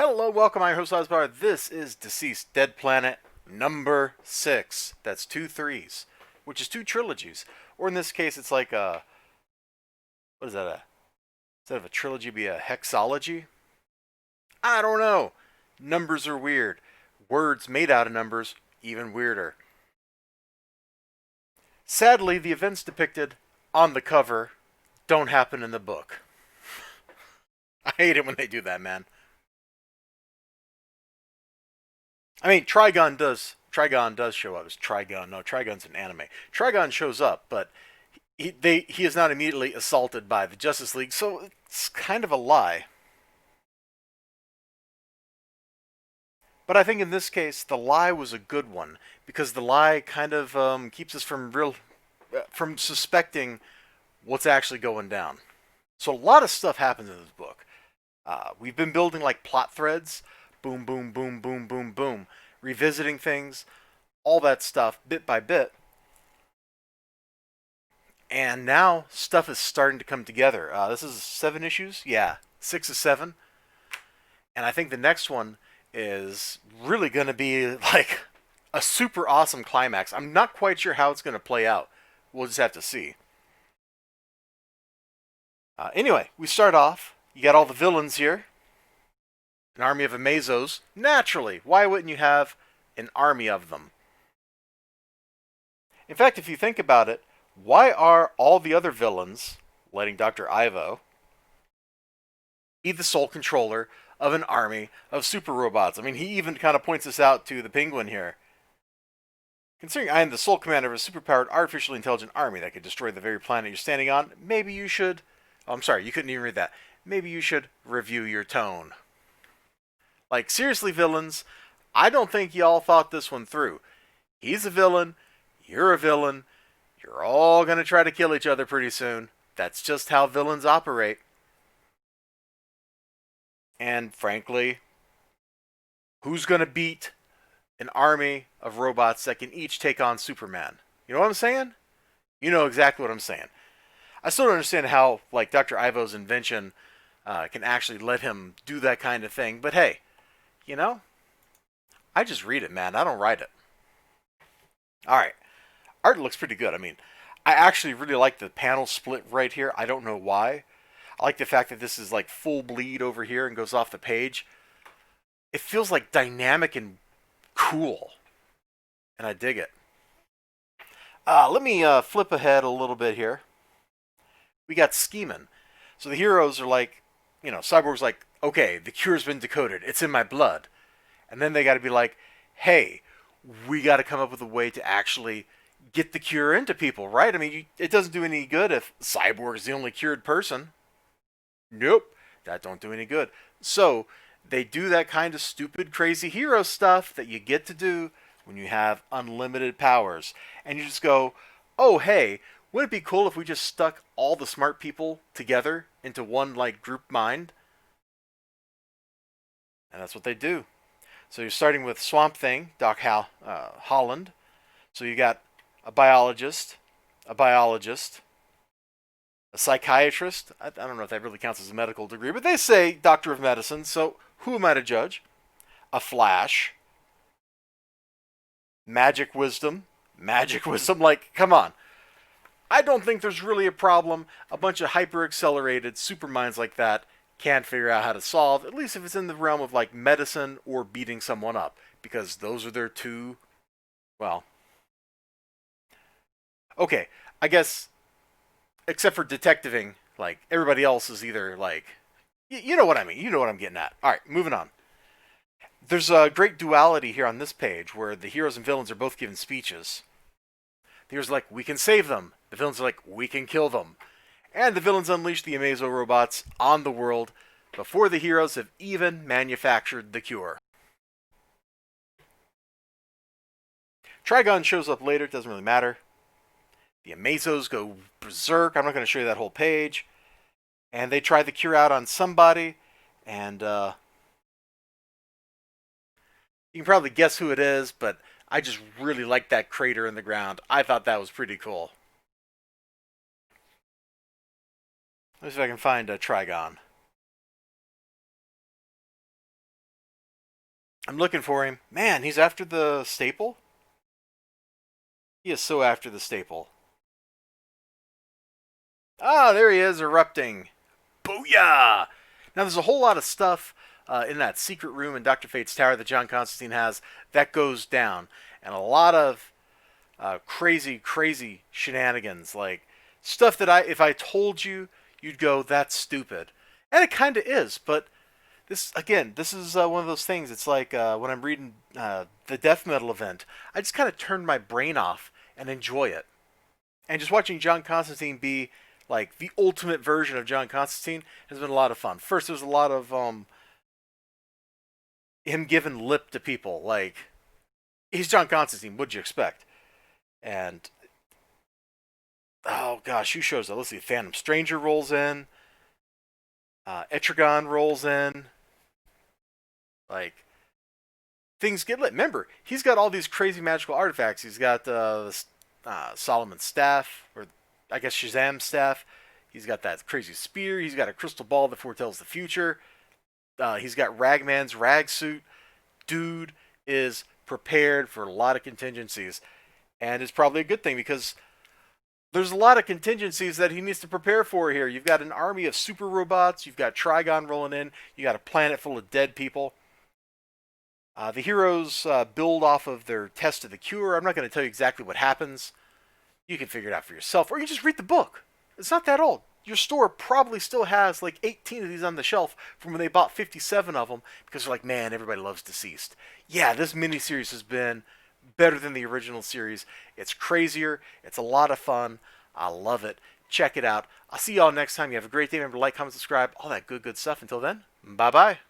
Hello, welcome. I'm your host, Elizibar. This is Deceased Dead Planet number 6. That's 2 threes, which is 2 trilogies. Or in this case, it's like a. What is that? Instead of a trilogy, be a hexology? I don't know. Numbers are weird. Words made out of numbers, even weirder. Sadly, the events depicted on the cover don't happen in the book. I hate it when they do that, man. I mean, Trigon does show up. It's Trigon. No, Trigon's an anime. Trigon shows up, but he is not immediately assaulted by the Justice League, so it's kind of a lie. But I think in this case, the lie was a good one because the lie kind of keeps us from suspecting what's actually going down. So a lot of stuff happens in this book. We've been building like plot threads, boom, boom, boom, boom, boom, boom, revisiting things, all that stuff bit by bit. And now stuff is starting to come together. This is 7 issues? Yeah, 6 of 7. And I think the next one is really going to be like a super awesome climax. I'm not quite sure how it's going to play out. We'll just have to see. Anyway, we start off. You got all the villains here. An army of Amazos. Naturally, why wouldn't you have an army of them? In fact, if you think about it, why are all the other villains, letting Dr. Ivo, be the sole controller of an army of super robots? I mean, he even kind of points this out to the Penguin here. Considering I am the sole commander of a superpowered artificially intelligent army that could destroy the very planet you're standing on, maybe you should... Oh, I'm sorry, you couldn't even read that. Maybe you should review your tone. Like, seriously, villains, I don't think y'all thought this one through. He's a villain, you're a villain, you're all going to try to kill each other pretty soon. That's just how villains operate. And frankly, who's going to beat an army of robots that can each take on Superman? You know what I'm saying? You know exactly what I'm saying. I still don't understand how, like, Dr. Ivo's invention can actually let him do that kind of thing. But hey, you know, I just read it, man. I don't write it. All right. Art looks pretty good. I mean, I actually really like the panel split right here. I don't know why. I like the fact that this is like full bleed over here and goes off the page. It feels like dynamic and cool. And I dig it. Let me flip ahead a little bit here. We got scheming. So the heroes are like, Cyborg's like, okay, the cure's been decoded. It's in my blood. And then they got to be like, hey, we got to come up with a way to actually get the cure into people, right? I mean, it doesn't do any good if Cyborg is the only cured person. Nope, that don't do any good. So they do that kind of stupid, crazy hero stuff that you get to do when you have unlimited powers. And you just go, oh, hey, wouldn't it be cool if we just stuck all the smart people together into one, like, group mind? And that's what they do. So you're starting with Swamp Thing, Holland. So you got a biologist, a psychiatrist. I don't know if that really counts as a medical degree, but they say doctor of medicine, so who am I to judge? A Flash, magic wisdom, like, come on. I don't think there's really a problem a bunch of hyper accelerated superminds like that can't figure out how to solve, at least if it's in the realm of like medicine or beating someone up, because those are their two, well, okay, I guess, except for detectiving, like, everybody else is either like, you know what I mean, you know what I'm getting at. All right, moving on. There's a great duality here on this page where the heroes and villains are both given speeches. The heroes are like, we can save them. The villains are like, we can kill them. And the villains unleash the Amazo robots on the world before the heroes have even manufactured the cure. Trigon shows up later, doesn't really matter. The Amazos go berserk. I'm not going to show you that whole page. And they try the cure out on somebody, and you can probably guess who it is, but I just really like that crater in the ground. I thought that was pretty cool. Let's see if I can find a Trigon. I'm looking for him. Man, he's after the staple? He is so after the staple. Ah, there he is, erupting. Booyah! Now, there's a whole lot of stuff in that secret room in Dr. Fate's tower that John Constantine has that goes down. And a lot of crazy, crazy shenanigans. Like, stuff that if I told you, you'd go, that's stupid. And it kind of is, but this is one of those things. It's like when I'm reading the death metal event, I just kind of turn my brain off and enjoy it. And just watching John Constantine be like the ultimate version of John Constantine has been a lot of fun. First, there was a lot of him giving lip to people. Like, he's John Constantine. What'd you expect? And oh gosh, who shows up? Let's see. Phantom Stranger rolls in. Trigon rolls in. Like, things get lit. Remember, he's got all these crazy magical artifacts. He's got Solomon's staff, or I guess Shazam's staff. He's got that crazy spear. He's got a crystal ball that foretells the future. He's got Ragman's rag suit. Dude is prepared for a lot of contingencies. And it's probably a good thing because there's a lot of contingencies that he needs to prepare for here. You've got an army of super robots. You've got Trigon rolling in. You got a planet full of dead people. The heroes build off of their test of the cure. I'm not going to tell you exactly what happens. You can figure it out for yourself, or you just read the book. It's not that old. Your store probably still has like 18 of these on the shelf from when they bought 57 of them because they're like, man, everybody loves DCEASED. Yeah, this miniseries has been better than the original series. It's crazier. It's a lot of fun. I love it. Check it out. I'll see y'all next time. You have a great day. Remember to like, comment, subscribe, all that good stuff. Until then, bye-bye.